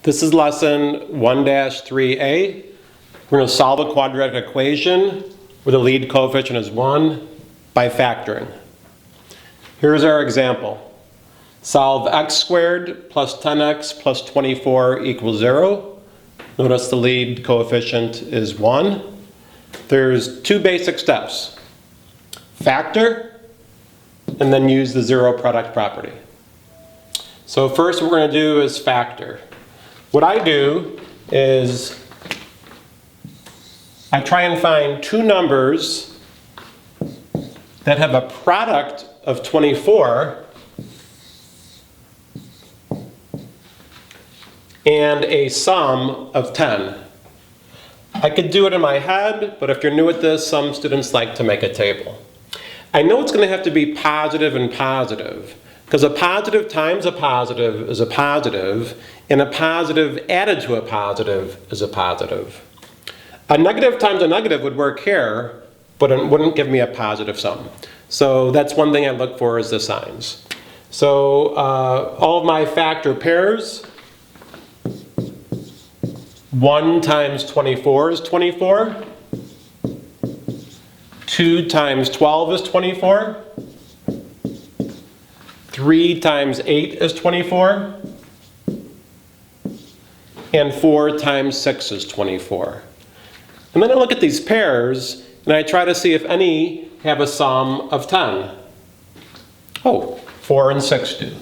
This is lesson 1-3A. We're going to solve a quadratic equation where the lead coefficient is 1 by factoring. Here's our example. Solve x squared plus 10x plus 24 equals 0. Notice the lead coefficient is 1. There's two basic steps. Factor, and then use the zero product property. So first what we're going to do is factor. What I do is I try and find two numbers that have a product of 24 and a sum of 10. I could do it in my head, but if you're new at this, some students like to make a table. I know it's going to have to be positive and positive, because a positive times a positive is a positive, and a positive added to a positive is a positive. A negative times a negative would work here, but it wouldn't give me a positive sum. So that's one thing I look for is the signs. So all of my factor pairs, 1 times 24 is 24. 2 times 12 is 24. 3 times 8 is 24. And 4 times 6 is 24. And then I look at these pairs and I try to see if any have a sum of 10. Oh, 4 and 6 do.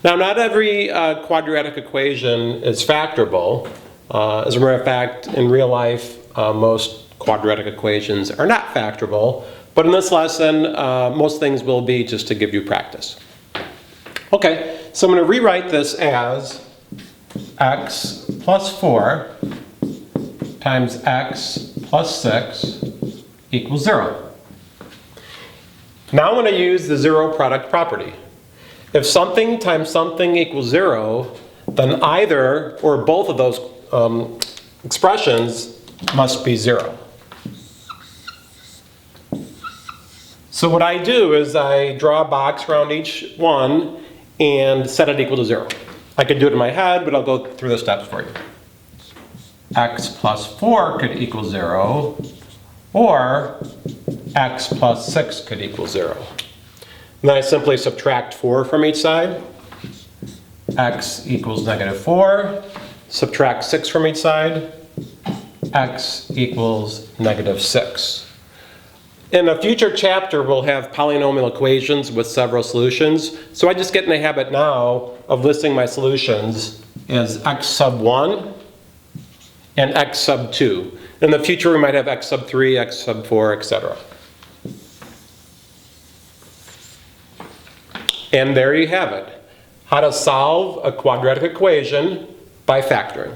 Now, not every quadratic equation is factorable. As a matter of fact, in real life, most quadratic equations are not factorable. But in this lesson, most things will be just to give you practice. Okay, so I'm going to rewrite this as x plus 4 times x plus 6 equals 0. Now I'm going to use the zero product property. If something times something equals 0, then either or both of those expressions must be 0. So what I do is I draw a box around each one and set it equal to 0. I could do it in my head, but I'll go through the steps for you. X plus 4 could equal 0, or x plus 6 could equal 0. And then I simply subtract 4 from each side. X equals negative 4. Subtract 6 from each side. X equals negative 6. In a future chapter, we'll have polynomial equations with several solutions. So I just get in the habit now of listing my solutions as x sub 1 and x sub 2. In the future, we might have x sub 3, x sub 4, etc. And there you have it. How to solve a quadratic equation by factoring.